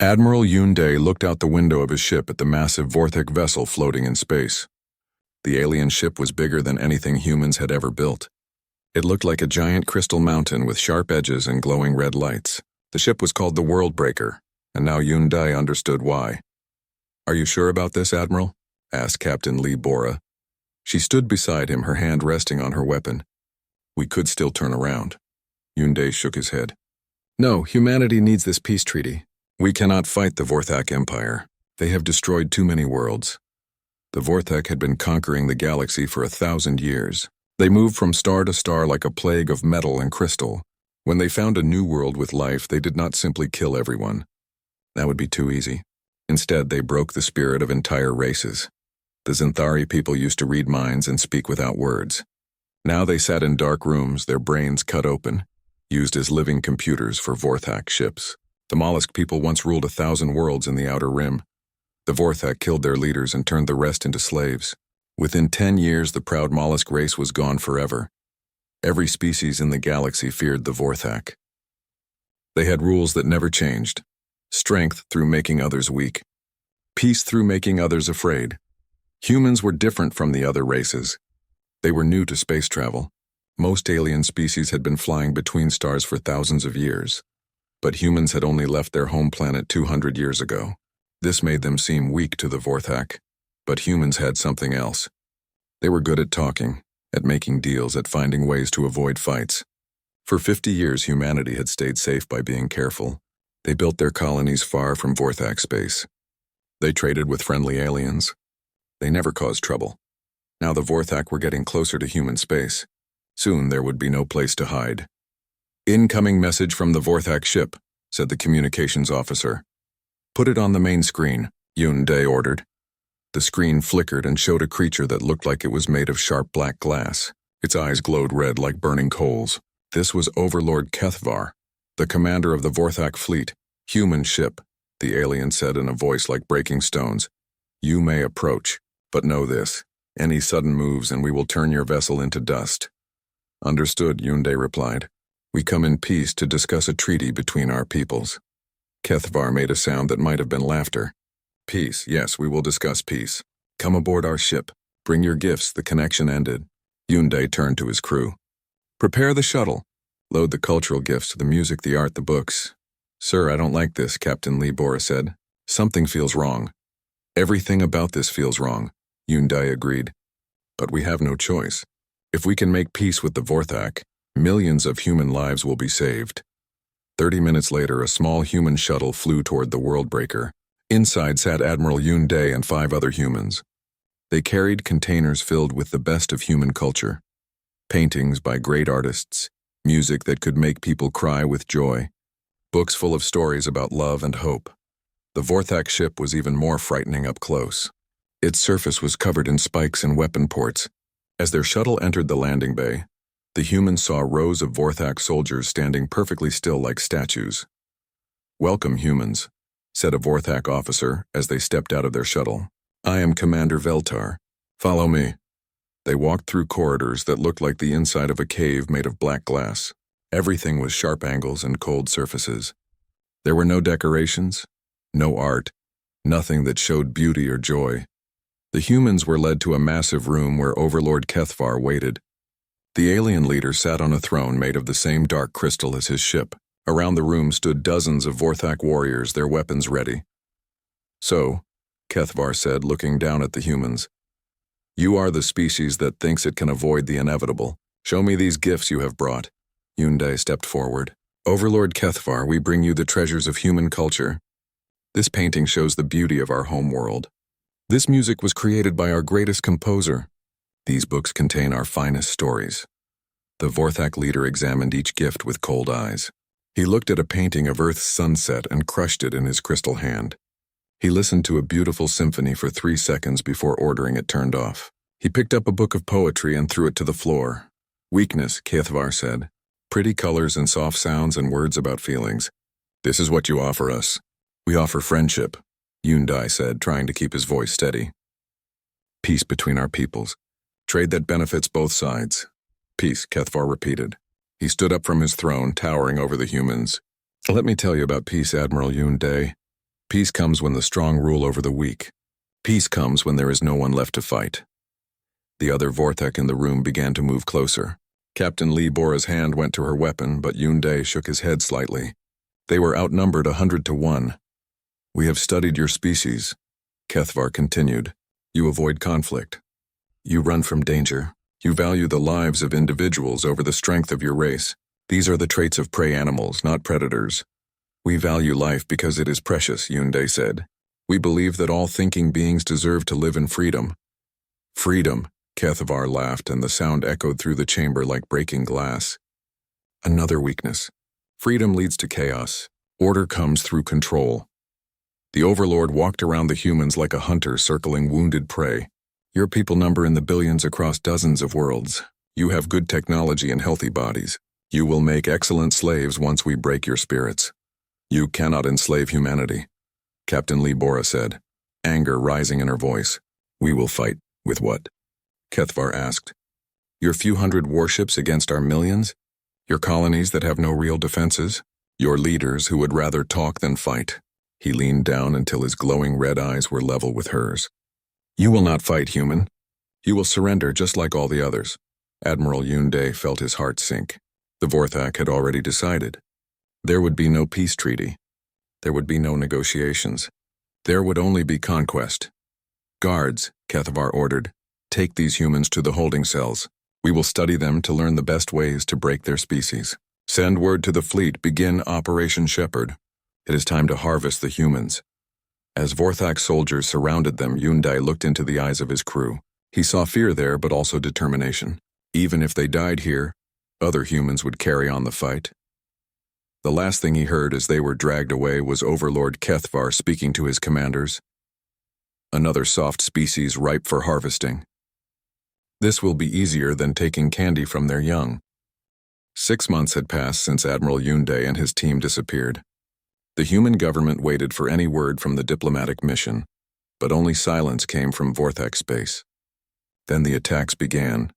Admiral Yoon-dae looked out the window of his ship at the massive Vorthak vessel floating in space. The alien ship was bigger than anything humans had ever built. It looked like a giant crystal mountain with sharp edges and glowing red lights. The ship was called the World Breaker, and now Yoon-dae understood why. "Are you sure about this, Admiral?" asked Captain Lee Bora. She stood beside him, her hand resting on her weapon. "We could still turn around." Yoon-dae shook his head. "No, humanity needs this peace treaty. We cannot fight the Vorthak Empire. They have destroyed too many worlds." The Vorthak had been conquering the galaxy for 1,000 years. They moved from star to star like a plague of metal and crystal. When they found a new world with life, they did not simply kill everyone. That would be too easy. Instead, they broke the spirit of entire races. The Xanthari people used to read minds and speak without words. Now they sat in dark rooms, their brains cut open, used as living computers for Vorthak ships. The mollusk people once ruled 1,000 worlds in the Outer Rim. The Vorthak killed their leaders and turned the rest into slaves. Within 10 years, the proud mollusk race was gone forever. Every species in the galaxy feared the Vorthak. They had rules that never changed. Strength through making others weak. Peace through making others afraid. Humans were different from the other races. They were new to space travel. Most alien species had been flying between stars for thousands of years. But humans had only left their home planet 200 years ago. This made them seem weak to the Vorthak. But humans had something else. They were good at talking, at making deals, at finding ways to avoid fights. For 50 years, humanity had stayed safe by being careful. They built their colonies far from Vorthak space. They traded with friendly aliens. They never caused trouble. Now the Vorthak were getting closer to human space. Soon there would be no place to hide. "Incoming message from the Vorthak ship," said the communications officer. "Put it on the main screen," Yoon-dae ordered. The screen flickered and showed a creature that looked like it was made of sharp black glass. Its eyes glowed red like burning coals. This was Overlord Kethvar, the commander of the Vorthak fleet. "Human ship," the alien said in a voice like breaking stones. "You may approach, but know this. Any sudden moves and we will turn your vessel into dust." "Understood," Yoon-dae replied. "We come in peace to discuss a treaty between our peoples." Kethvar made a sound that might have been laughter. "Peace, yes, we will discuss peace. Come aboard our ship. Bring your gifts." The connection ended. Yoon-dae turned to his crew. "Prepare the shuttle. Load the cultural gifts, the music, the art, the books." "Sir, I don't like this," Captain Lee Bora said. "Something feels wrong." "Everything about this feels wrong," Yoon-dae agreed. "But we have no choice. If we can make peace with the Vorthak, millions of human lives will be saved." 30 minutes later, a small human shuttle flew toward the World Breaker. Inside sat Admiral Yoon-dae and 5 other humans. They carried containers filled with the best of human culture. Paintings by great artists, music that could make people cry with joy, books full of stories about love and hope. The Vorthak ship was even more frightening up close. Its surface was covered in spikes and weapon ports. As their shuttle entered the landing bay, the humans saw rows of Vorthak soldiers standing perfectly still like statues. "Welcome, humans," said a Vorthak officer as they stepped out of their shuttle. "I am Commander Veltar. Follow me." They walked through corridors that looked like the inside of a cave made of black glass. Everything was sharp angles and cold surfaces. There were no decorations, no art, nothing that showed beauty or joy. The humans were led to a massive room where Overlord Kethvar waited. The alien leader sat on a throne made of the same dark crystal as his ship. Around the room stood dozens of Vorthak warriors, their weapons ready. "So," Kethvar said, looking down at the humans, "you are the species that thinks it can avoid the inevitable. Show me these gifts you have brought." Yoon-dae stepped forward. "Overlord Kethvar, we bring you the treasures of human culture. This painting shows the beauty of our home world. This music was created by our greatest composer. These books contain our finest stories." The Vorthak leader examined each gift with cold eyes. He looked at a painting of Earth's sunset and crushed it in his crystal hand. He listened to a beautiful symphony for 3 seconds before ordering it turned off. He picked up a book of poetry and threw it to the floor. "Weakness," Kethvar said. "Pretty colors and soft sounds and words about feelings. This is what you offer us." "We offer friendship," Yoon-dae said, trying to keep his voice steady. "Peace between our peoples. Trade that benefits both sides." "Peace," Kethvar repeated. He stood up from his throne, towering over the humans. "Let me tell you about peace, Admiral Yoon-dae. Peace comes when the strong rule over the weak. Peace comes when there is no one left to fight. The other Vorthek in the room began to move closer. Captain Lee Bora's hand went to her weapon, but Yunde shook his head slightly. They were outnumbered 100 to 1. We have studied your species, Kethvar continued. You avoid conflict. You run from danger. You value the lives of individuals over the strength of your race. These are the traits of prey animals, not predators. We value life because it is precious, Yunde said. We believe that all thinking beings deserve to live in freedom. Freedom, Kethvar laughed, and the sound echoed through the chamber like breaking glass. Another weakness. Freedom leads to chaos. Order comes through control. The Overlord walked around the humans like a hunter circling wounded prey. Your people number in the billions across dozens of worlds. You have good technology and healthy bodies. You will make excellent slaves once we break your spirits. You cannot enslave humanity, Captain Lee Bora said, anger rising in her voice. We will fight. With what? Kethvar asked. Your few hundred warships against our millions? Your colonies that have no real defenses? Your leaders who would rather talk than fight? He leaned down until his glowing red eyes were level with hers. You will not fight, human. You will surrender just like all the others. Admiral Yunde felt his heart sink. The Vorthak had already decided. There would be no peace treaty. There would be no negotiations. There would only be conquest. Guards, Kethvar ordered, take these humans to the holding cells. We will study them to learn the best ways to break their species. Send word to the fleet, begin Operation Shepherd. It is time to harvest the humans. As Vorthak soldiers surrounded them, Yunde looked into the eyes of his crew. He saw fear there, but also determination. Even if they died here, other humans would carry on the fight. The last thing he heard as they were dragged away was Overlord Kethvar speaking to his commanders. Another soft species ripe for harvesting. This will be easier than taking candy from their young. 6 months had passed since Admiral Yunde and his team disappeared. The human government waited for any word from the diplomatic mission, but only silence came from Vorthak space. Then the attacks began.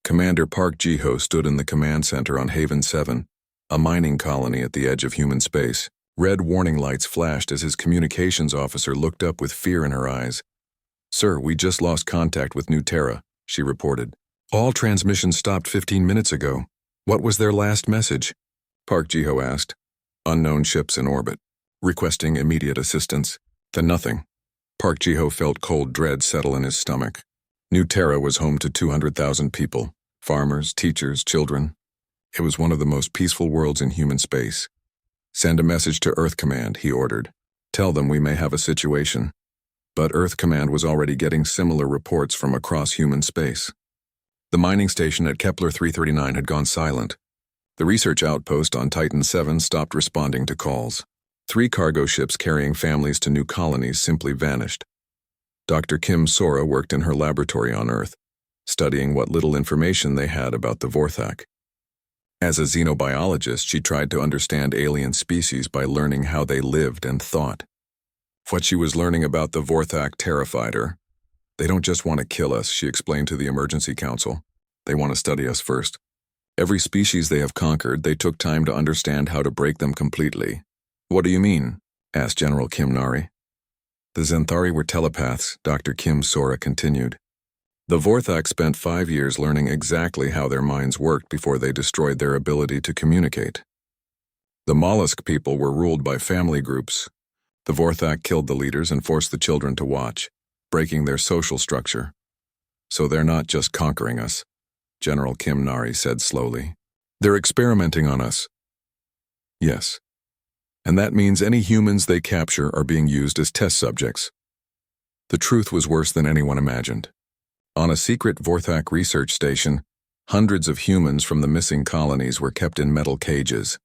Commander Park Jiho stood in the command center on Haven 7, a mining colony at the edge of human space. Red warning lights flashed as his communications officer looked up with fear in her eyes. Sir, we just lost contact with New Terra, she reported. All transmissions stopped 15 minutes ago. What was their last message? Park Jiho asked. Unknown ships in orbit, requesting immediate assistance. Then nothing. Park Jiho felt cold dread settle in his stomach. New Terra was home to 200,000 people, farmers, teachers, children. It was one of the most peaceful worlds in human space. Send a message to Earth Command, he ordered. Tell them we may have a situation. But Earth Command was already getting similar reports from across human space. The mining station at Kepler 339 had gone silent. The research outpost on Titan 7 stopped responding to calls. 3 cargo ships carrying families to new colonies simply vanished. Dr. Kim Sora worked in her laboratory on Earth, studying what little information they had about the Vorthak. As a xenobiologist, she tried to understand alien species by learning how they lived and thought. What she was learning about the Vorthak terrified her. They don't just want to kill us, she explained to the emergency council. They want to study us first. Every species they have conquered, they took time to understand how to break them completely. What do you mean? Asked General Kim Nari. The Zenthari were telepaths, Dr. Kim Sora continued. The Vorthak spent 5 years learning exactly how their minds worked before they destroyed their ability to communicate. The mollusk people were ruled by family groups. The Vorthak killed the leaders and forced the children to watch, breaking their social structure. So they're not just conquering us, General Kim Nari said slowly. They're experimenting on us. Yes. And that means any humans they capture are being used as test subjects. The truth was worse than anyone imagined. On a secret Vorthak research station, hundreds of humans from the missing colonies were kept in metal cages.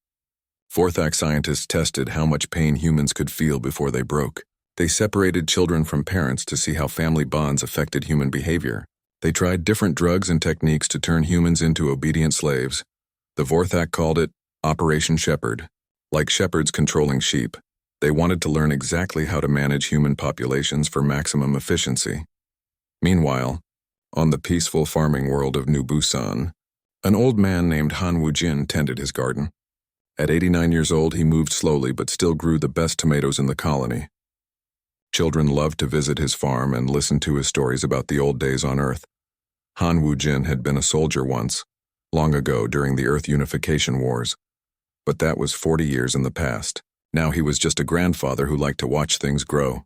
Vorthak scientists tested how much pain humans could feel before they broke. They separated children from parents to see how family bonds affected human behavior. They tried different drugs and techniques to turn humans into obedient slaves. The Vorthak called it Operation Shepherd. Like shepherds controlling sheep, they wanted to learn exactly how to manage human populations for maximum efficiency. Meanwhile, on the peaceful farming world of New Busan, an old man named Han Wujin tended his garden. At 89 years old, he moved slowly but still grew the best tomatoes in the colony. Children loved to visit his farm and listen to his stories about the old days on Earth. Han Woo-jin had been a soldier once, long ago during the Earth Unification Wars. But that was 40 years in the past. Now he was just a grandfather who liked to watch things grow.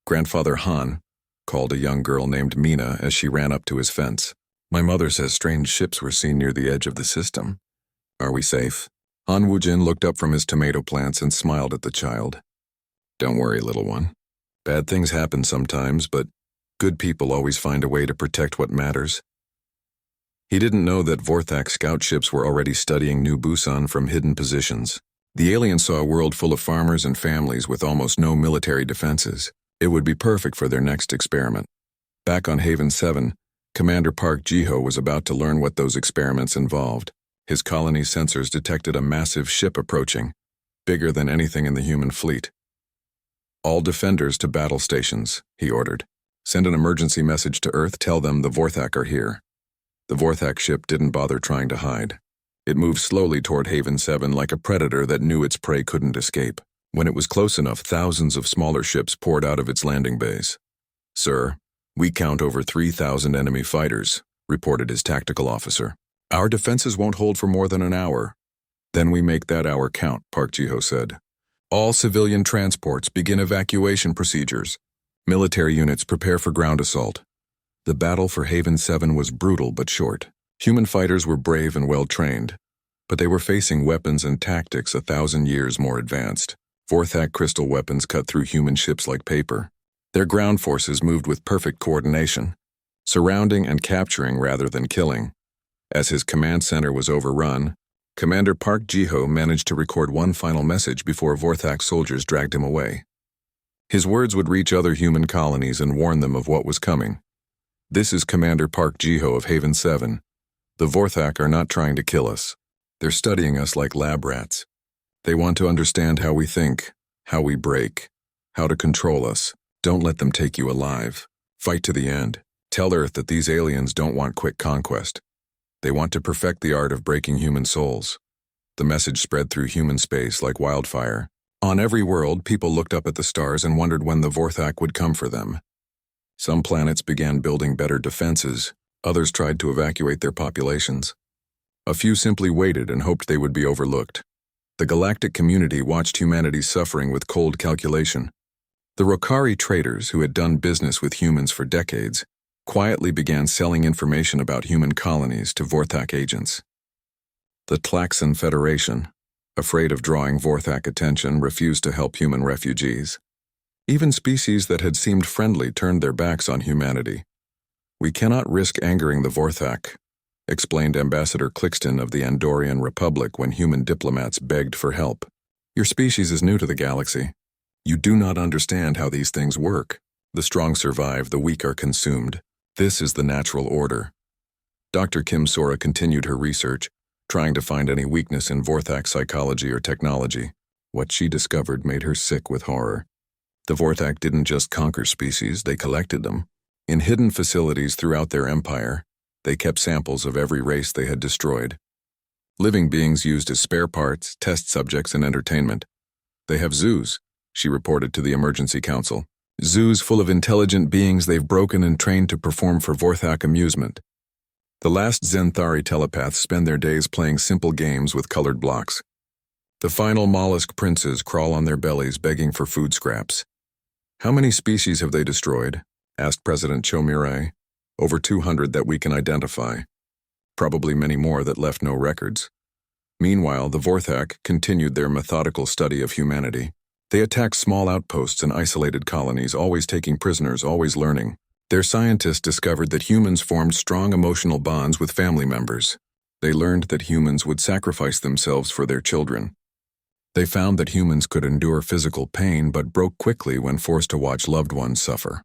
Grandfather Han called a young girl named Mina as she ran up to his fence. "My mother says strange ships were seen near the edge of the system. Are we safe?" Han Woo-jin looked up from his tomato plants and smiled at the child. "Don't worry, little one. Bad things happen sometimes, but good people always find a way to protect what matters." He didn't know that Vorthak scout ships were already studying New Busan from hidden positions. The aliens saw a world full of farmers and families with almost no military defenses. It would be perfect for their next experiment. Back on Haven 7, Commander Park Ji-ho was about to learn what those experiments involved. His colony's sensors detected a massive ship approaching, bigger than anything in the human fleet. "All defenders to battle stations," he ordered. "Send an emergency message to Earth, tell them the Vorthak are here." The Vorthak ship didn't bother trying to hide. It moved slowly toward Haven 7 like a predator that knew its prey couldn't escape. When it was close enough, thousands of smaller ships poured out of its landing bays. "Sir, we count over 3,000 enemy fighters," reported his tactical officer. "Our defenses won't hold for more than an hour." "Then we make that hour count," Park Ji-ho said. "All civilian transports begin evacuation procedures. Military units prepare for ground assault." The battle for Haven 7 was brutal but short. Human fighters were brave and well-trained, but they were facing weapons and tactics 1,000 years more advanced. Vorthak crystal weapons cut through human ships like paper. Their ground forces moved with perfect coordination, surrounding and capturing rather than killing. As his command center was overrun, Commander Park Ji-ho managed to record one final message before Vorthak soldiers dragged him away. His words would reach other human colonies and warn them of what was coming. "This is Commander Park Ji-ho of Haven 7. The Vorthak are not trying to kill us. They're studying us like lab rats. They want to understand how we think, how we break, how to control us. Don't let them take you alive. Fight to the end. Tell Earth that these aliens don't want quick conquest. They want to perfect the art of breaking human souls." The message spread through human space like wildfire. On every world, people looked up at the stars and wondered when the Vorthak would come for them. Some planets began building better defenses. Others tried to evacuate their populations. A few simply waited and hoped they would be overlooked. The galactic community watched humanity's suffering with cold calculation. The Rokari traders, who had done business with humans for decades, quietly began selling information about human colonies to Vorthak agents. The Tlaxan Federation, afraid of drawing Vorthak attention, refused to help human refugees. Even species that had seemed friendly turned their backs on humanity. "We cannot risk angering the Vorthak," explained Ambassador Clixton of the Andorian Republic when human diplomats begged for help. "Your species is new to the galaxy. You do not understand how these things work. The strong survive, the weak are consumed. This is the natural order." Dr. Kim Sora continued her research, trying to find any weakness in Vorthak psychology or technology. What she discovered made her sick with horror. The Vorthak didn't just conquer species, they collected them. In hidden facilities throughout their empire, they kept samples of every race they had destroyed. Living beings used as spare parts, test subjects, and entertainment. "They have zoos," she reported to the Emergency Council. "Zoos full of intelligent beings they've broken and trained to perform for Vorthak amusement." The last Zenthari telepaths spend their days playing simple games with colored blocks. The final mollusk princes crawl on their bellies begging for food scraps. "How many species have they destroyed?" asked President Chomirai. "Over 200 that we can identify. Probably many more that left no records." Meanwhile, the Vorthak continued their methodical study of humanity. They attacked small outposts and isolated colonies, always taking prisoners, always learning. Their scientists discovered that humans formed strong emotional bonds with family members. They learned that humans would sacrifice themselves for their children. They found that humans could endure physical pain but broke quickly when forced to watch loved ones suffer.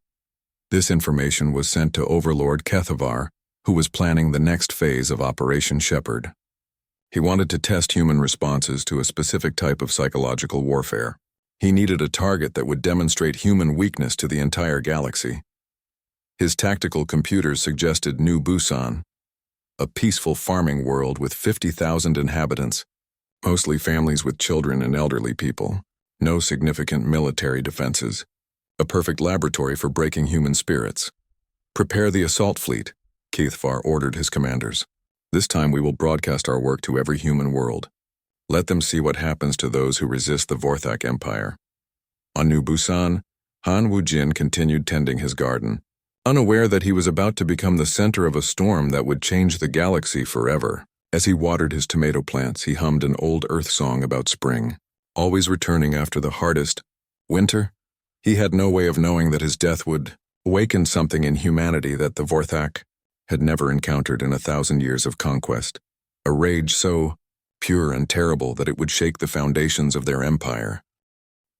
This information was sent to Overlord Kethavar, who was planning the next phase of Operation Shepherd. He wanted to test human responses to a specific type of psychological warfare. He needed a target that would demonstrate human weakness to the entire galaxy. His tactical computers suggested New Busan, a peaceful farming world with 50,000 inhabitants, Mostly families with children and elderly people. No significant military defenses. A perfect laboratory for breaking human spirits. Prepare the assault fleet, Keithfar ordered his commanders. This time we will broadcast our work to every human world. Let them see what happens to those who resist the Vorthak Empire. On New Busan, Han Wujin continued tending his garden, unaware that he was about to become the center of a storm that would change the galaxy forever. As he watered his tomato plants, he hummed an old Earth song about spring, always returning after the hardest winter. He had no way of knowing that his death would awaken something in humanity that the Vorthak had never encountered in 1,000 years of conquest, a rage so pure and terrible that it would shake the foundations of their empire.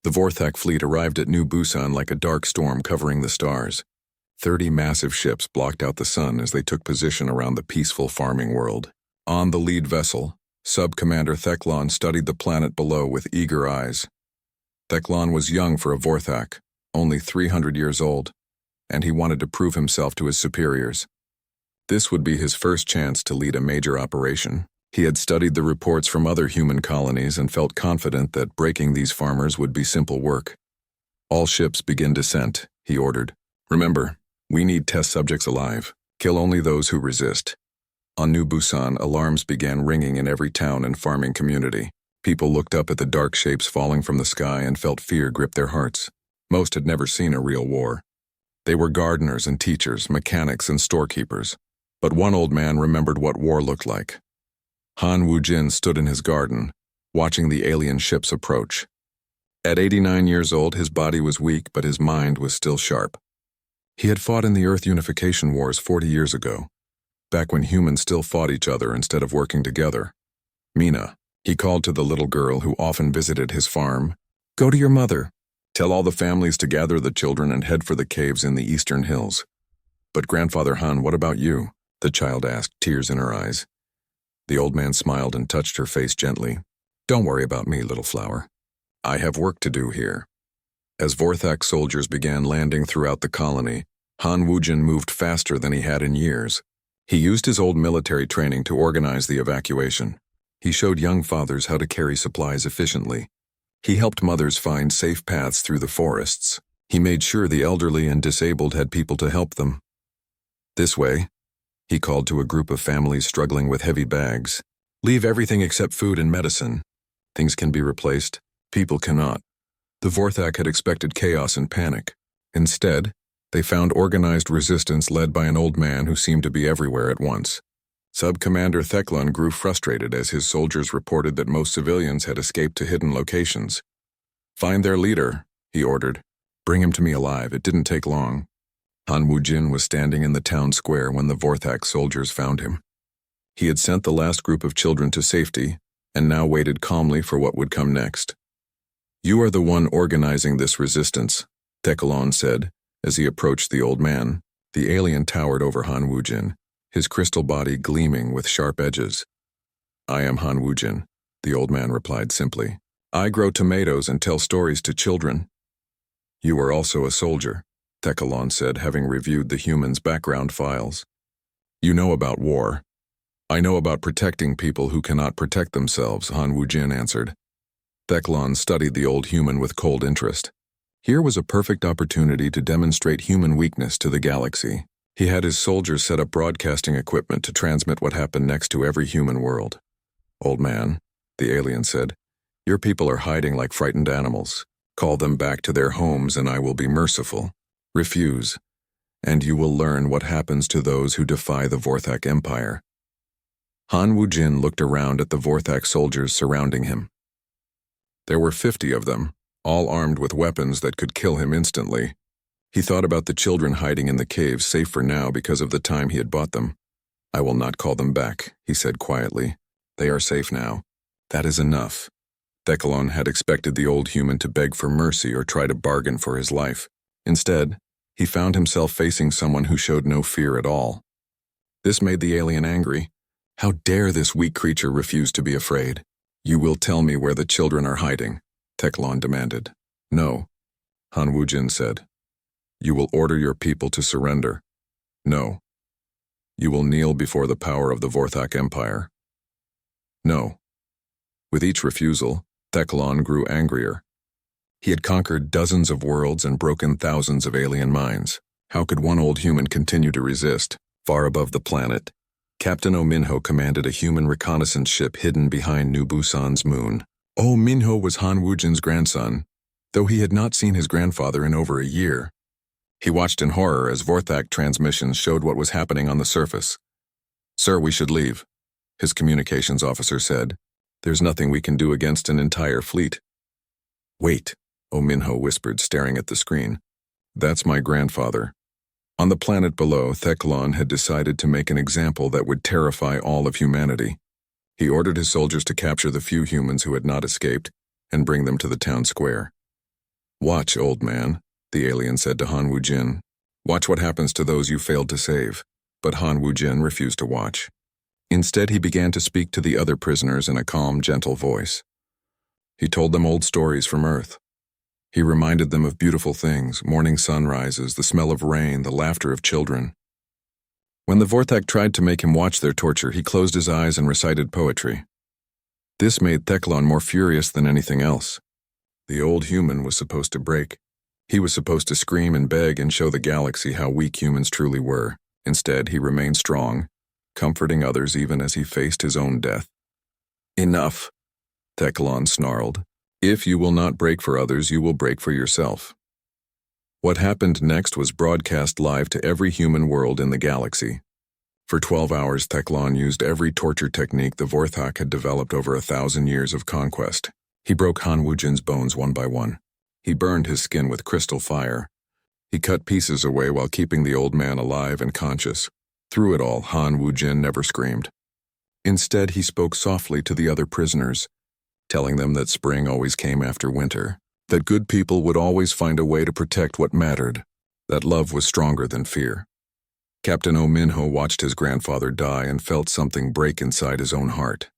The Vorthak fleet arrived at New Busan like a dark storm covering the stars. 30 massive ships blocked out the sun as they took position around the peaceful farming world. On the lead vessel, Sub-Commander Theclon studied the planet below with eager eyes. Theclon was young for a Vorthak, only 300 years old, and he wanted to prove himself to his superiors. This would be his first chance to lead a major operation. He had studied the reports from other human colonies and felt confident that breaking these farmers would be simple work. All ships begin descent, he ordered. Remember, we need test subjects alive. Kill only those who resist. On New Busan, alarms began ringing in every town and farming community. People looked up at the dark shapes falling from the sky and felt fear grip their hearts. Most had never seen a real war. They were gardeners and teachers, mechanics and storekeepers. But one old man remembered what war looked like. Han Wujin stood in his garden, watching the alien ships approach. At 89 years old, his body was weak, but his mind was still sharp. He had fought in the Earth Unification Wars 40 years ago, back when humans still fought each other instead of working together. Mina, he called to the little girl who often visited his farm. Go to your mother. Tell all the families to gather the children and head for the caves in the eastern hills. But Grandfather Han, what about you? The child asked, tears in her eyes. The old man smiled and touched her face gently. Don't worry about me, little flower. I have work to do here. As Vorthak soldiers began landing throughout the colony, Han Wujin moved faster than he had in years. He used his old military training to organize the evacuation. He showed young fathers how to carry supplies efficiently. He helped mothers find safe paths through the forests. He made sure the elderly and disabled had people to help them. This way, he called to a group of families struggling with heavy bags. Leave everything except food and medicine. Things can be replaced. People cannot. The Vorthak had expected chaos and panic. Instead, they found organized resistance led by an old man who seemed to be everywhere at once. Sub-Commander Theclon grew frustrated as his soldiers reported that most civilians had escaped to hidden locations. Find their leader, he ordered. Bring him to me alive. It didn't take long. Han Wujin was standing in the town square when the Vorthak soldiers found him. He had sent the last group of children to safety and now waited calmly for what would come next. You are the one organizing this resistance, Theclon said as he approached the old man. The alien towered over Han Wujin, his crystal body gleaming with sharp edges. I am Han Wujin, the old man replied simply. I grow tomatoes and tell stories to children. You are also a soldier, Theclon said, having reviewed the human's background files. You know about war. I know about protecting people who cannot protect themselves, Han Wujin answered. Theclon studied the old human with cold interest. Here was a perfect opportunity to demonstrate human weakness to the galaxy. He had his soldiers set up broadcasting equipment to transmit what happened next to every human world. Old man, the alien said, your people are hiding like frightened animals. Call them back to their homes and I will be merciful. Refuse, and you will learn what happens to those who defy the Vorthak Empire. Han Wujin looked around at the Vorthak soldiers surrounding him. There were 50 of them, all armed with weapons that could kill him instantly. He thought about the children hiding in the caves, safe for now because of the time he had bought them. I will not call them back, he said quietly. They are safe now. That is enough. Theclon had expected the old human to beg for mercy or try to bargain for his life. Instead, he found himself facing someone who showed no fear at all. This made the alien angry. How dare this weak creature refuse to be afraid? You will tell me where the children are hiding, Theclon demanded. No, Han Wujin said. You will order your people to surrender. No. You will kneel before the power of the Vorthak Empire. No. With each refusal, Theclon grew angrier. He had conquered dozens of worlds and broken thousands of alien minds. How could one old human continue to resist? Far above the planet, Captain O'Minho commanded a human reconnaissance ship hidden behind New Busan's moon. O'Minho was Han Wujin's grandson, though he had not seen his grandfather in over a year. He watched in horror as Vorthak transmissions showed what was happening on the surface. "Sir, we should leave," his communications officer said. "There's nothing we can do against an entire fleet." "Wait," O'Minho whispered, staring at the screen. "That's my grandfather." On the planet below, Theclon had decided to make an example that would terrify all of humanity. He ordered his soldiers to capture the few humans who had not escaped and bring them to the town square. "Watch, old man," the alien said to Han Wujin. "Watch what happens to those you failed to save." But Han Wujin refused to watch. Instead, he began to speak to the other prisoners in a calm, gentle voice. He told them old stories from Earth. He reminded them of beautiful things, morning sunrises, the smell of rain, the laughter of children. When the Vorthak tried to make him watch their torture, he closed his eyes and recited poetry. This made Theclon more furious than anything else. The old human was supposed to break. He was supposed to scream and beg and show the galaxy how weak humans truly were. Instead, he remained strong, comforting others even as he faced his own death. "Enough," Theclon snarled. "If you will not break for others, you will break for yourself." What happened next was broadcast live to every human world in the galaxy. For 12 hours, Theclon used every torture technique the Vorthak had developed over 1,000 years of conquest. He broke Han Wujin's bones one by one. He burned his skin with crystal fire. He cut pieces away while keeping the old man alive and conscious. Through it all, Han Wujin never screamed. Instead, he spoke softly to the other prisoners, telling them that spring always came after winter, that good people would always find a way to protect what mattered, that love was stronger than fear. Captain O'Minho watched his grandfather die and felt something break inside his own heart.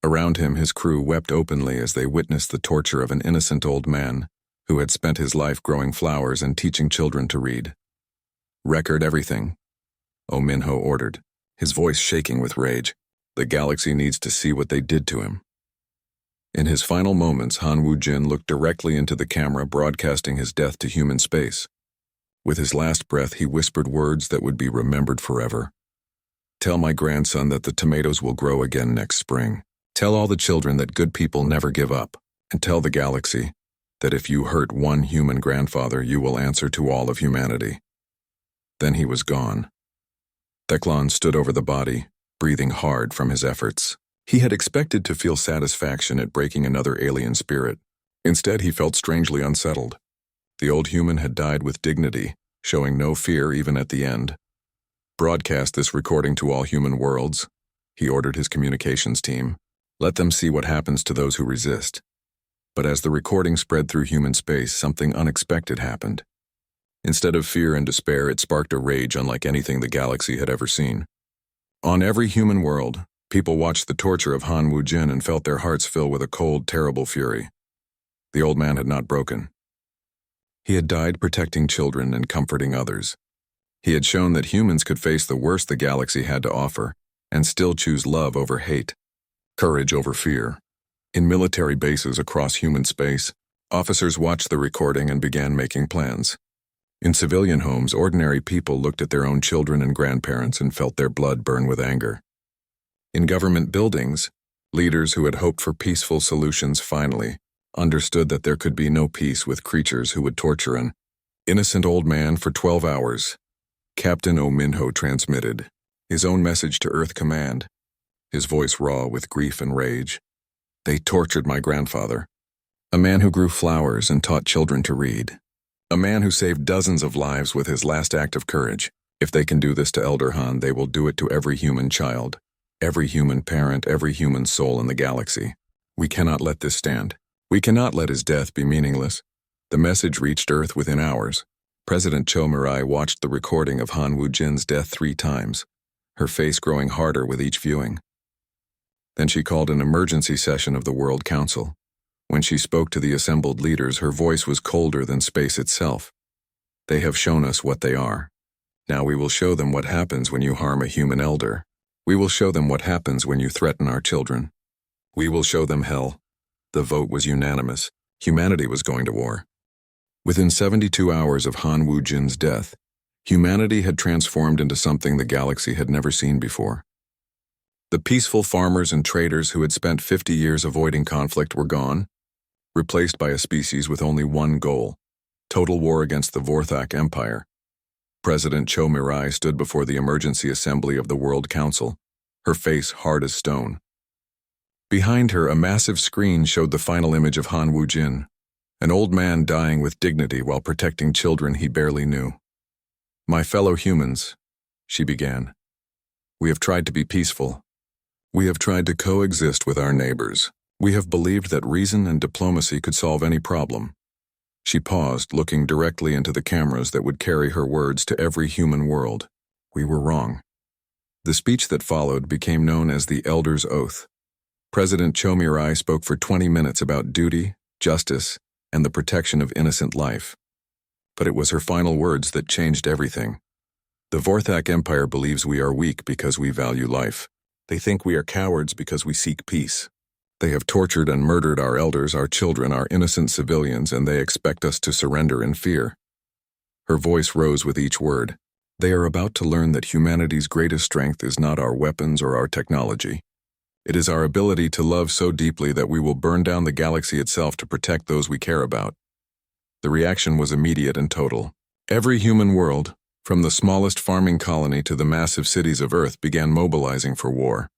Around him, his crew wept openly as they witnessed the torture of an innocent old man who had spent his life growing flowers and teaching children to read. "Record everything," O'Minho ordered, his voice shaking with rage. "The galaxy needs to see what they did to him." In his final moments, Han Wujin looked directly into the camera, broadcasting his death to human space. With his last breath, he whispered words that would be remembered forever. "Tell my grandson that the tomatoes will grow again next spring. Tell all the children that good people never give up. And tell the galaxy that if you hurt one human grandfather, you will answer to all of humanity." Then he was gone. Theclon stood over the body, breathing hard from his efforts. He had expected to feel satisfaction at breaking another alien spirit. Instead, he felt strangely unsettled. The old human had died with dignity, showing no fear even at the end. "Broadcast this recording to all human worlds," he ordered his communications team. "Let them see what happens to those who resist." But as the recording spread through human space, something unexpected happened. Instead of fear and despair, it sparked a rage unlike anything the galaxy had ever seen. On every human world, people watched the torture of Han Wujin and felt their hearts fill with a cold, terrible fury. The old man had not broken. He had died protecting children and comforting others. He had shown that humans could face the worst the galaxy had to offer and still choose love over hate, courage over fear. In military bases across human space, officers watched the recording and began making plans. In civilian homes, ordinary people looked at their own children and grandparents and felt their blood burn with anger. In government buildings, leaders who had hoped for peaceful solutions finally understood that there could be no peace with creatures who would torture an innocent old man for 12 hours. Captain O'Minho transmitted his own message to Earth Command, his voice raw with grief and rage. "They tortured my grandfather, a man who grew flowers and taught children to read, a man who saved dozens of lives with his last act of courage. If they can do this to Elder Han, they will do it to every human child, every human parent, every human soul in the galaxy. We cannot let this stand. We cannot let his death be meaningless." The message reached Earth within hours. President Cho Mirai watched the recording of Han Wujin's death 3 times, her face growing harder with each viewing. Then she called an emergency session of the World Council. When she spoke to the assembled leaders, her voice was colder than space itself. "They have shown us what they are. Now we will show them what happens when you harm a human elder. We will show them what happens when you threaten our children. We will show them hell. The vote was unanimous. Humanity was going to war. Within 72 hours of Han Wu-jin's death, humanity had transformed into something the galaxy had never seen before. The peaceful farmers and traders who had spent 50 years avoiding conflict were gone, replaced by a species with only one goal: total war against the Vorthak Empire. President Cho Mirai stood before the emergency assembly of the World Council, her face hard as stone. Behind her, a massive screen showed the final image of Han Wu-jin, an old man dying with dignity while protecting children he barely knew. "My fellow humans," she began, "we have tried to be peaceful. We have tried to coexist with our neighbors. We have believed that reason and diplomacy could solve any problem." She paused, looking directly into the cameras that would carry her words to every human world. We were wrong. The speech that followed became known as the Elder's Oath. President Cho Mirai spoke for 20 minutes about duty, justice, and the protection of innocent life. But it was her final words that changed everything. The Vorthak Empire believes we are weak because we value life. They think we are cowards because we seek peace. They have tortured and murdered our elders, our children, our innocent civilians, and they expect us to surrender in fear. Her voice rose with each word. They are about to learn that humanity's greatest strength is not our weapons or our technology. It is our ability to love so deeply that we will burn down the galaxy itself to protect those we care about. The reaction was immediate and total. Every human world, from the smallest farming colony to the massive cities of Earth, began mobilizing for war.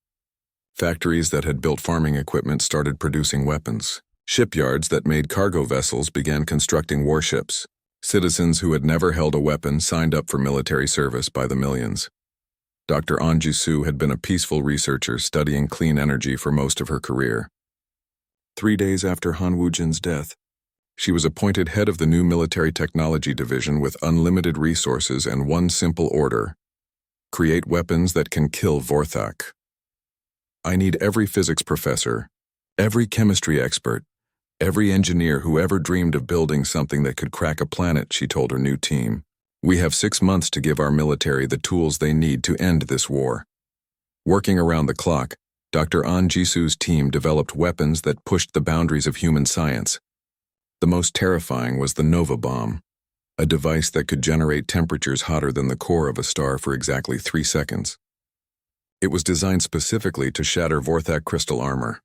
Factories that had built farming equipment started producing weapons. Shipyards that made cargo vessels began constructing warships. Citizens who had never held a weapon signed up for military service by the millions. Dr. An Ji-soo had been a peaceful researcher studying clean energy for most of her career. 3 days after Han Wu-jin's death, she was appointed head of the new military technology division with unlimited resources and one simple order: create weapons that can kill Vorthak. "I need every physics professor, every chemistry expert, every engineer who ever dreamed of building something that could crack a planet," she told her new team. "We have 6 months to give our military the tools they need to end this war." Working around the clock, Dr. An Ji-soo's team developed weapons that pushed the boundaries of human science. The most terrifying was the Nova Bomb, a device that could generate temperatures hotter than the core of a star for exactly 3 seconds. It was designed specifically to shatter Vorthak crystal armor.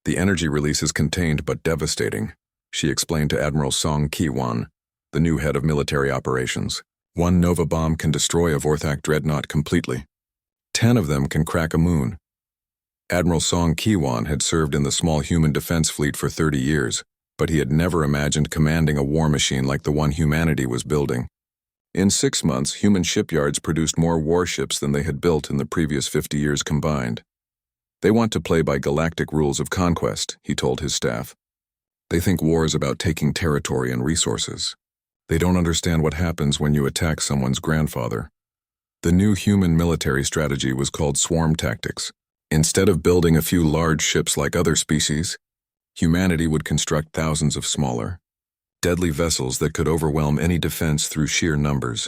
"The energy release is contained but devastating," she explained to Admiral Song Ki-won, the new head of military operations. "One Nova Bomb can destroy a Vorthak dreadnought completely. 10 of them can crack a moon." Admiral Song Ki-won had served in the small human defense fleet for 30 years, but he had never imagined commanding a war machine like the one humanity was building. In 6 months, human shipyards produced more warships than they had built in the previous 50 years combined. "They want to play by galactic rules of conquest," he told his staff. "They think war is about taking territory and resources. They don't understand what happens when you attack someone's grandfather." The new human military strategy was called swarm tactics. Instead of building a few large ships like other species, humanity would construct thousands of smaller, deadly vessels that could overwhelm any defense through sheer numbers.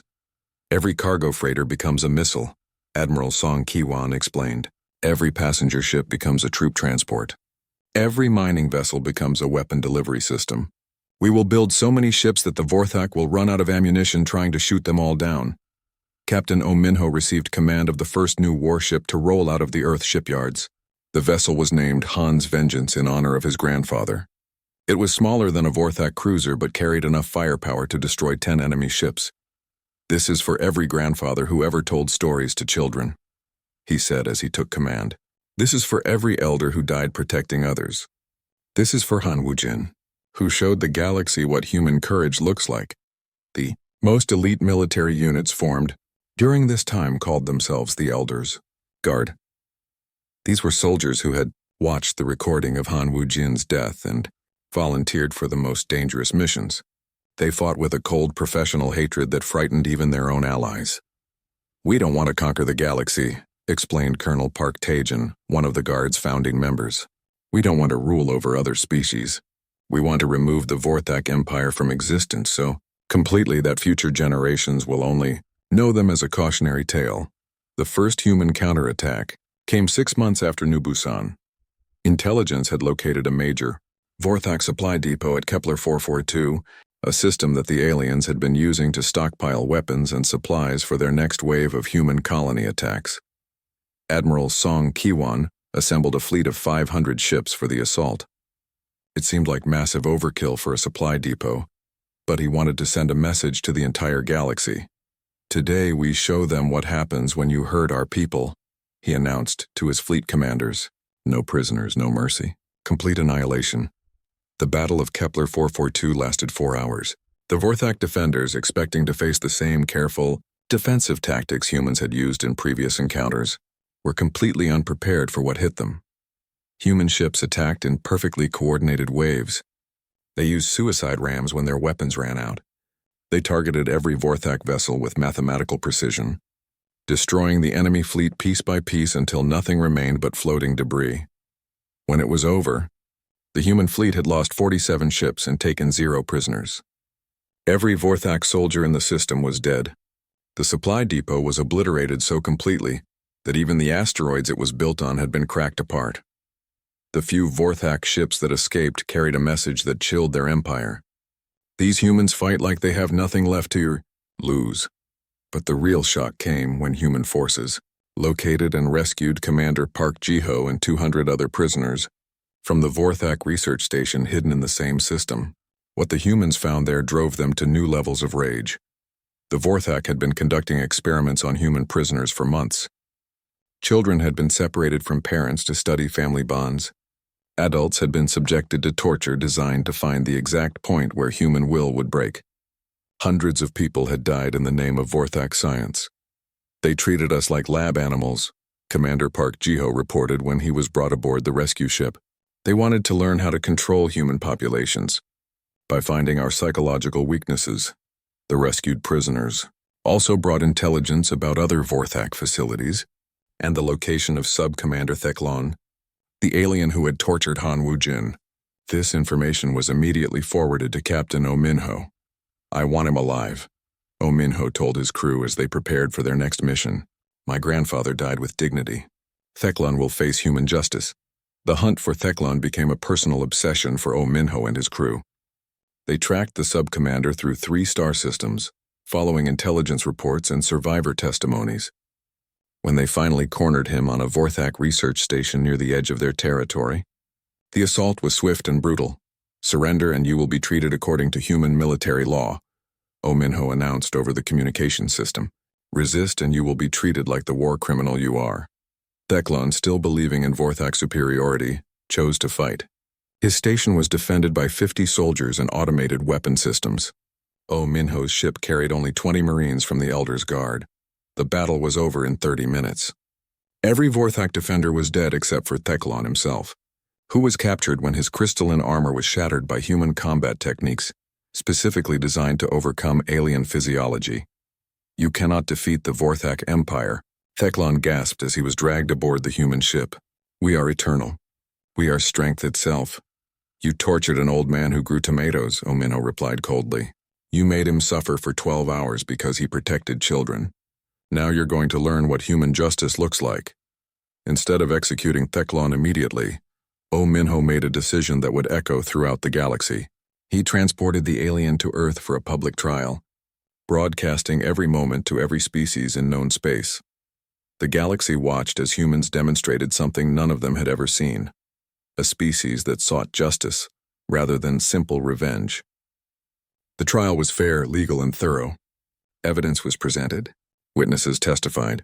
"Every cargo freighter becomes a missile," Admiral Song Ki-won explained. "Every passenger ship becomes a troop transport. Every mining vessel becomes a weapon delivery system. We will build so many ships that the Vorthak will run out of ammunition trying to shoot them all down." Captain Oh Min-ho received command of the first new warship to roll out of the Earth shipyards. The vessel was named Han's Vengeance in honor of his grandfather. It was smaller than a Vorthak cruiser but carried enough firepower to destroy 10 enemy ships. "This is for every grandfather who ever told stories to children," he said as he took command. "This is for every elder who died protecting others. This is for Han Wu-jin, who showed the galaxy what human courage looks like." The most elite military units formed during this time called themselves the Elders Guard. These were soldiers who had watched the recording of Han Wu-jin's death and volunteered for the most dangerous missions. They fought with a cold professional hatred that frightened even their own allies. "We don't want to conquer the galaxy," explained Colonel Park Tae-jin, one of the Guard's founding members. "We don't want to rule over other species. We want to remove the Vorthak Empire from existence so completely that future generations will only know them as a cautionary tale." The first human counterattack came 6 months after New Busan. Intelligence had located a major Vorthak supply depot at Kepler 442, a system that the aliens had been using to stockpile weapons and supplies for their next wave of human colony attacks. Admiral Song Kiwon assembled a fleet of 500 ships for the assault. It seemed like massive overkill for a supply depot, but he wanted to send a message to the entire galaxy. "Today we show them what happens when you hurt our people," he announced to his fleet commanders. No prisoners, no mercy. Complete annihilation. The Battle of Kepler 442 lasted 4 hours. The Vorthak defenders, expecting to face the same careful, defensive tactics humans had used in previous encounters, were completely unprepared for what hit them. Human ships attacked in perfectly coordinated waves. They used suicide rams when their weapons ran out. They targeted every Vorthak vessel with mathematical precision, destroying the enemy fleet piece by piece until nothing remained but floating debris. When it was over, the human fleet had lost 47 ships and taken 0 prisoners. Every Vorthak soldier in the system was dead. The supply depot was obliterated so completely that even the asteroids it was built on had been cracked apart. The few Vorthak ships that escaped carried a message that chilled their empire. These humans fight like they have nothing left to lose. But the real shock came when human forces located and rescued Commander Park Ji-ho and 200 other prisoners from the Vorthak research station hidden in the same system. What the humans found there drove them to new levels of rage. The Vorthak had been conducting experiments on human prisoners for months. Children had been separated from parents to study family bonds. Adults had been subjected to torture designed to find the exact point where human will would break. Hundreds of people had died in the name of Vorthak science. "They treated us like lab animals," Commander Park Ji-ho reported when he was brought aboard the rescue ship. "They wanted to learn how to control human populations by finding our psychological weaknesses." The rescued prisoners also brought intelligence about other Vorthak facilities and the location of Sub-Commander Teclon, the alien who had tortured Han Woo-jin. This information was immediately forwarded to Captain Oh Min-ho. "I want him alive," Oh Min-ho told his crew as they prepared for their next mission. "My grandfather died with dignity. Teclon will face human justice." The hunt for Teclon became a personal obsession for Oh Min-ho and his crew. They tracked the sub-commander through 3 star systems, following intelligence reports and survivor testimonies. When they finally cornered him on a Vorthak research station near the edge of their territory, the assault was swift and brutal. "Surrender and you will be treated according to human military law," Oh Min-ho announced over the communication system. "Resist and you will be treated like the war criminal you are." Teclon, still believing in Vorthak superiority, chose to fight. His station was defended by 50 soldiers and automated weapon systems. Oh Min-ho's ship carried only 20 Marines from the Elder's Guard. The battle was over in 30 minutes. Every Vorthak defender was dead except for Teclon himself, who was captured when his crystalline armor was shattered by human combat techniques, specifically designed to overcome alien physiology. "You cannot defeat the Vorthak Empire," Teclon gasped as he was dragged aboard the human ship. "We are eternal. We are strength itself." "You tortured an old man who grew tomatoes," Oh Min-ho replied coldly. "You made him suffer for 12 hours because he protected children. Now you're going to learn what human justice looks like." Instead of executing Teclon immediately, Oh Min-ho made a decision that would echo throughout the galaxy. He transported the alien to Earth for a public trial, broadcasting every moment to every species in known space. The galaxy watched as humans demonstrated something none of them had ever seen: a species that sought justice rather than simple revenge. The trial was fair, legal, and thorough. Evidence was presented. Witnesses testified.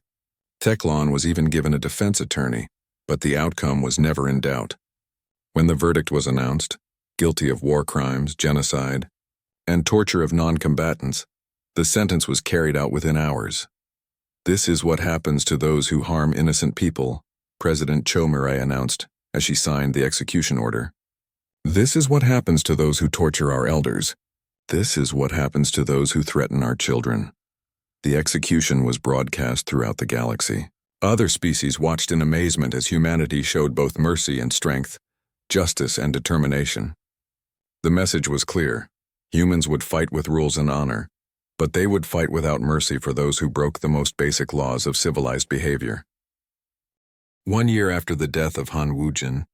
Teclon was even given a defense attorney, but the outcome was never in doubt. When the verdict was announced, guilty of war crimes, genocide, and torture of non-combatants, the sentence was carried out within hours. "This is what happens to those who harm innocent people," President Cho Mirai announced as she signed the execution order. "This is what happens to those who torture our elders. This is what happens to those who threaten our children." The execution was broadcast throughout the galaxy. Other species watched in amazement as humanity showed both mercy and strength, justice and determination. The message was clear: humans would fight with rules and honor, but they would fight without mercy for those who broke the most basic laws of civilized behavior. 1 year after the death of Han Woo-jin,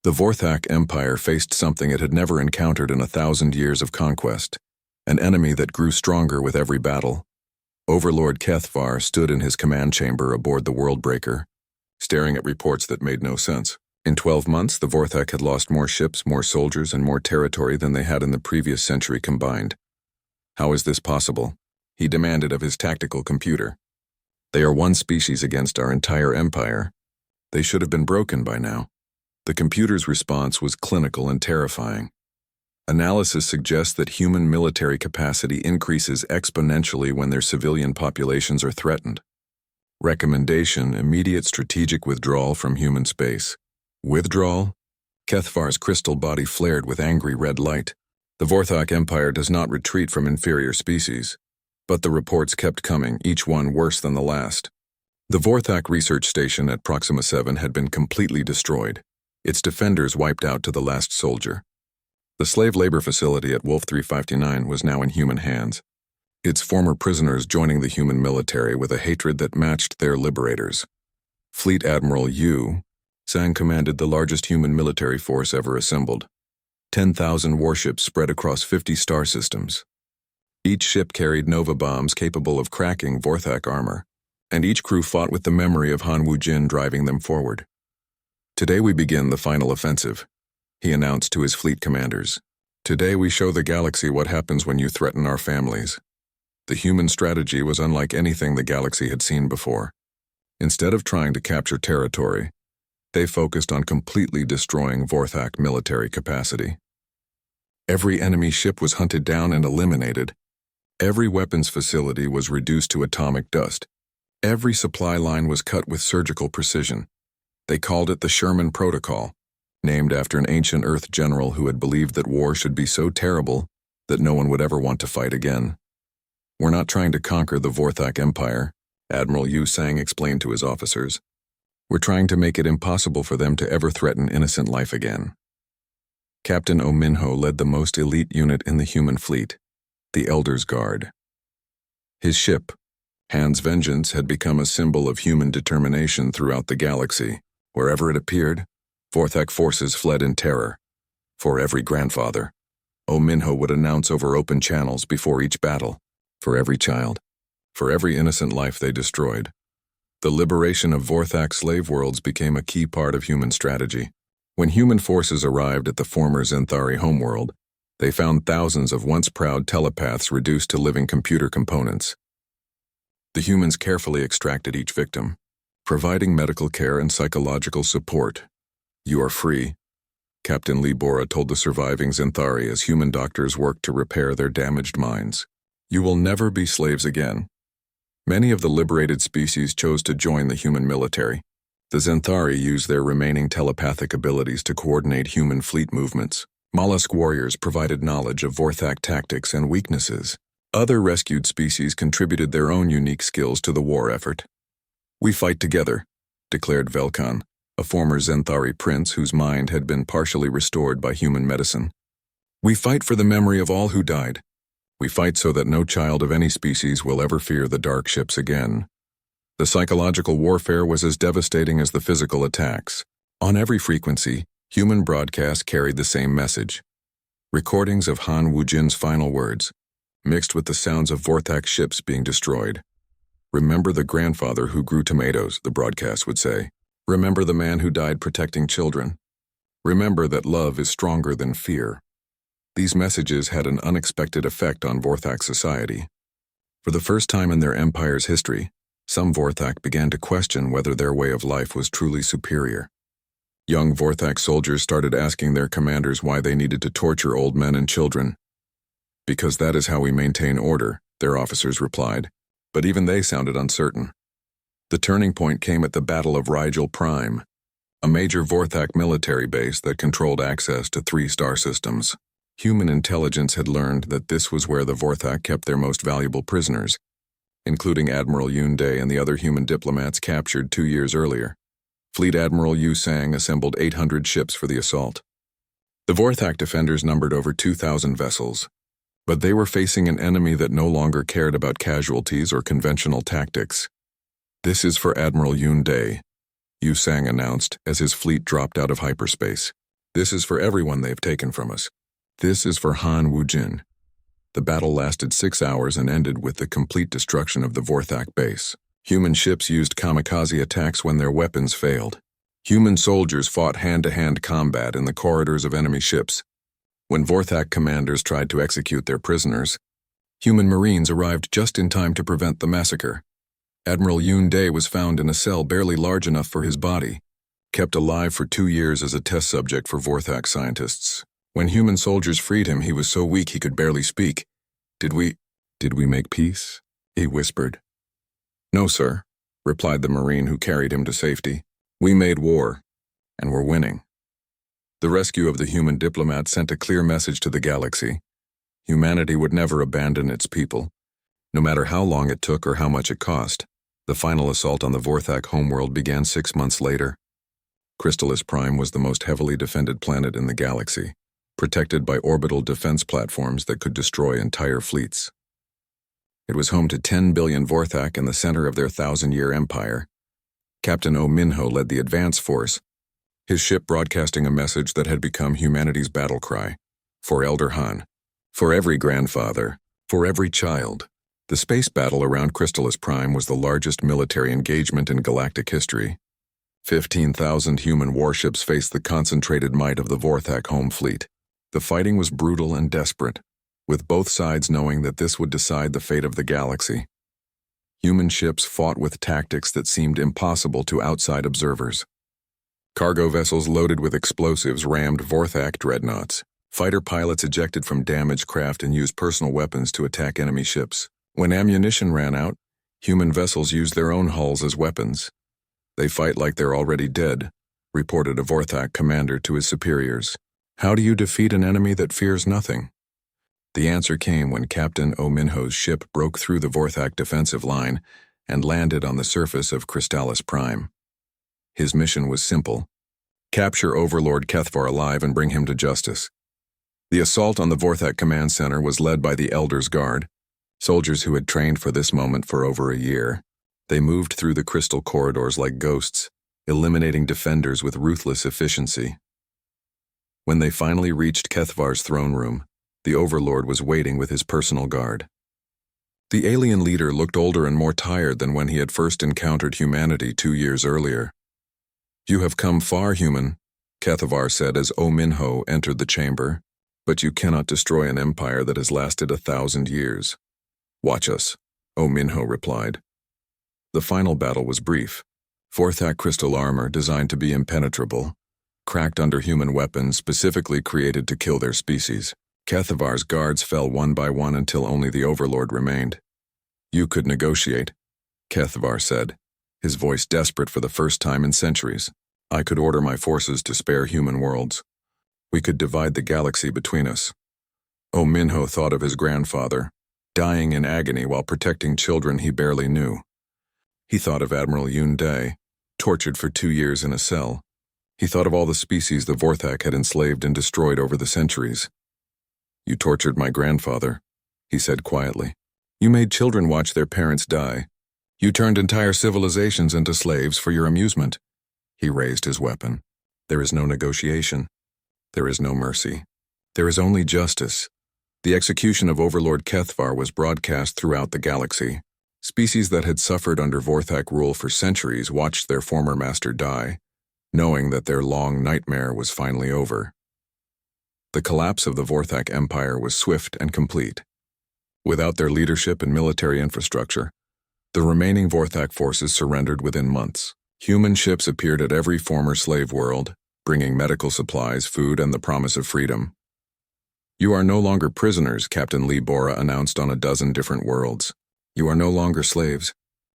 The Vorthak Empire faced something it had never encountered in 1,000 years of conquest, an enemy that grew stronger with every battle. Overlord Kethvar stood in his command chamber aboard the Worldbreaker, staring at reports that made no sense. In 12 months, the Vorthak had lost more ships, more soldiers, and more territory than they had in the previous century combined. How is this possible? He demanded of his tactical computer. They are one species against our entire empire. They should have been broken by now. The computer's response was clinical and terrifying. Analysis suggests that human military capacity increases exponentially when their civilian populations are threatened. Recommendation: immediate strategic withdrawal from human space. Withdrawal? Kethvar's crystal body flared with angry red light. The Vorthak Empire does not retreat from inferior species. But the reports kept coming, each one worse than the last. The Vorthak research station at Proxima 7 had been completely destroyed, its defenders wiped out to the last soldier. The slave labor facility at Wolf 359 was now in human hands, its former prisoners joining the human military with a hatred that matched their liberators. Fleet Admiral Yu Sang commanded the largest human military force ever assembled. 10,000 warships spread across 50 star systems. Each ship carried Nova bombs capable of cracking Vorthak armor, and each crew fought with the memory of Han Wujin driving them forward. Today we begin the final offensive, he announced to his fleet commanders. Today we show the galaxy what happens when you threaten our families. The human strategy was unlike anything the galaxy had seen before. Instead of trying to capture territory, they focused on completely destroying Vorthak military capacity. Every enemy ship was hunted down and eliminated. Every weapons facility was reduced to atomic dust. Every supply line was cut with surgical precision. They called it the Sherman Protocol, named after an ancient Earth general who had believed that war should be so terrible that no one would ever want to fight again. We're not trying to conquer the Vorthak Empire, Admiral Yu Sang explained to his officers. We're trying to make it impossible for them to ever threaten innocent life again. Captain Oh Minho led the most elite unit in the human fleet, the Elder's Guard. His ship, Han's Vengeance, had become a symbol of human determination throughout the galaxy. Wherever it appeared, Vorthak forces fled in terror. For every grandfather, Oh Minho would announce over open channels before each battle. For every child, for every innocent life they destroyed. The liberation of Vorthak slave worlds became a key part of human strategy. When human forces arrived at the former Zenthari homeworld, they found thousands of once proud telepaths reduced to living computer components. The humans carefully extracted each victim, providing medical care and psychological support. You are free, Captain Lee Bora told the surviving Zenthari as human doctors worked to repair their damaged minds. You will never be slaves again. Many of the liberated species chose to join the human military. The Zenthari used their remaining telepathic abilities to coordinate human fleet movements. Mollusk warriors provided knowledge of Vorthak tactics and weaknesses. Other rescued species contributed their own unique skills to the war effort. We fight together, declared Velkan, a former Zenthari prince whose mind had been partially restored by human medicine. We fight for the memory of all who died. We fight so that no child of any species will ever fear the dark ships again. The psychological warfare was as devastating as the physical attacks. On every frequency, human broadcasts carried the same message. Recordings of Han Wujin's final words, mixed with the sounds of Vorthak ships being destroyed. Remember the grandfather who grew tomatoes, the broadcast would say. Remember the man who died protecting children. Remember that love is stronger than fear. These messages had an unexpected effect on Vorthak society. For the first time in their empire's history, some Vorthak began to question whether their way of life was truly superior. Young Vorthak soldiers started asking their commanders why they needed to torture old men and children. Because that is how we maintain order, their officers replied, but even they sounded uncertain. The turning point came at the Battle of Rigel Prime, a major Vorthak military base that controlled access to 3 star systems. Human intelligence had learned that this was where the Vorthak kept their most valuable prisoners, including Admiral Yunde and the other human diplomats captured 2 years earlier. Fleet Admiral Yu Sang assembled 800 ships for the assault. The Vorthak defenders numbered over 2,000 vessels, but they were facing an enemy that no longer cared about casualties or conventional tactics. This is for Admiral Yunde, Yu Sang announced as his fleet dropped out of hyperspace. This is for everyone they've taken from us. This is for Han Wujin. The battle lasted 6 hours and ended with the complete destruction of the Vorthak base. Human ships used kamikaze attacks when their weapons failed. Human soldiers fought hand-to-hand combat in the corridors of enemy ships. When Vorthak commanders tried to execute their prisoners, human marines arrived just in time to prevent the massacre. Admiral Yoon Dae was found in a cell barely large enough for his body, kept alive for 2 years as a test subject for Vorthak scientists. When human soldiers freed him, he was so weak he could barely speak. Did we make peace? He whispered. No, sir, replied the Marine who carried him to safety. We made war, and we're winning. The rescue of the human diplomat sent a clear message to the galaxy. Humanity would never abandon its people, no matter how long it took or how much it cost. The final assault on the Vorthak homeworld began 6 months later. Crystalis Prime was the most heavily defended planet in the galaxy, protected by orbital defense platforms that could destroy entire fleets. It was home to 10 billion Vorthak in the center of their 1,000-year empire. Captain Oh Minho led the advance force, his ship broadcasting a message that had become humanity's battle cry. For Elder Han. For every grandfather. For every child. The space battle around Crystalis Prime was the largest military engagement in galactic history. 15,000 human warships faced the concentrated might of the Vorthak home fleet. The fighting was brutal and desperate, with both sides knowing that this would decide the fate of the galaxy. Human ships fought with tactics that seemed impossible to outside observers. Cargo vessels loaded with explosives rammed Vorthak dreadnoughts. Fighter pilots ejected from damaged craft and used personal weapons to attack enemy ships. When ammunition ran out, human vessels used their own hulls as weapons. They fight like they're already dead, reported a Vorthak commander to his superiors. How do you defeat an enemy that fears nothing? The answer came when Captain Oh Minho's ship broke through the Vorthak defensive line and landed on the surface of Crystalis Prime. His mission was simple: capture Overlord Kethvar alive and bring him to justice. The assault on the Vorthak command center was led by the Elder's Guard, soldiers who had trained for this moment for over a year. They moved through the crystal corridors like ghosts, eliminating defenders with ruthless efficiency. When they finally reached Kethvar's throne room, the Overlord was waiting with his personal guard. The alien leader looked older and more tired than when he had first encountered humanity 2 years earlier. You have come far, human, Kethvar said as Oh Minho entered the chamber, but you cannot destroy an empire that has lasted 1,000 years. Watch us, Oh Minho replied. The final battle was brief. Vorthak crystal armor designed to be impenetrable, cracked under human weapons specifically created to kill their species. Kethvar's guards fell one by one until only the Overlord remained. You could negotiate, Kethvar said, his voice desperate for the first time in centuries. I could order my forces to spare human worlds. We could divide the galaxy between us. Oh Minho thought of his grandfather, dying in agony while protecting children he barely knew. He thought of Admiral Yoon Dae, tortured for 2 years in a cell. He thought of all the species the Vorthak had enslaved and destroyed over the centuries. You tortured my grandfather, he said quietly. You made children watch their parents die. You turned entire civilizations into slaves for your amusement. He raised his weapon. There is no negotiation. There is no mercy. There is only justice. The execution of Overlord Kethvar was broadcast throughout the galaxy. Species that had suffered under Vorthak rule for centuries watched their former master die, knowing that their long nightmare was finally over. The collapse of the Vorthak Empire was swift and complete. Without their leadership and military infrastructure, the remaining Vorthak forces surrendered within months. Human ships appeared at every former slave world, bringing medical supplies, food, and the promise of freedom. You are no longer prisoners, Captain Lee Bora announced on a dozen different worlds. You are no longer slaves.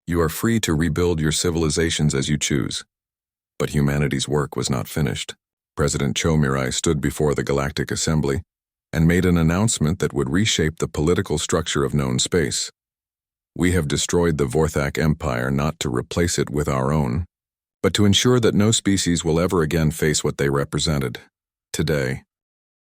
You are free to rebuild your civilizations as you choose. But humanity's work was not finished. President Cho Mirai stood before the Galactic Assembly and made an announcement that would reshape the political structure of known space. We have destroyed the Vorthak Empire not to replace it with our own, but to ensure that no species will ever again face what they represented. Today,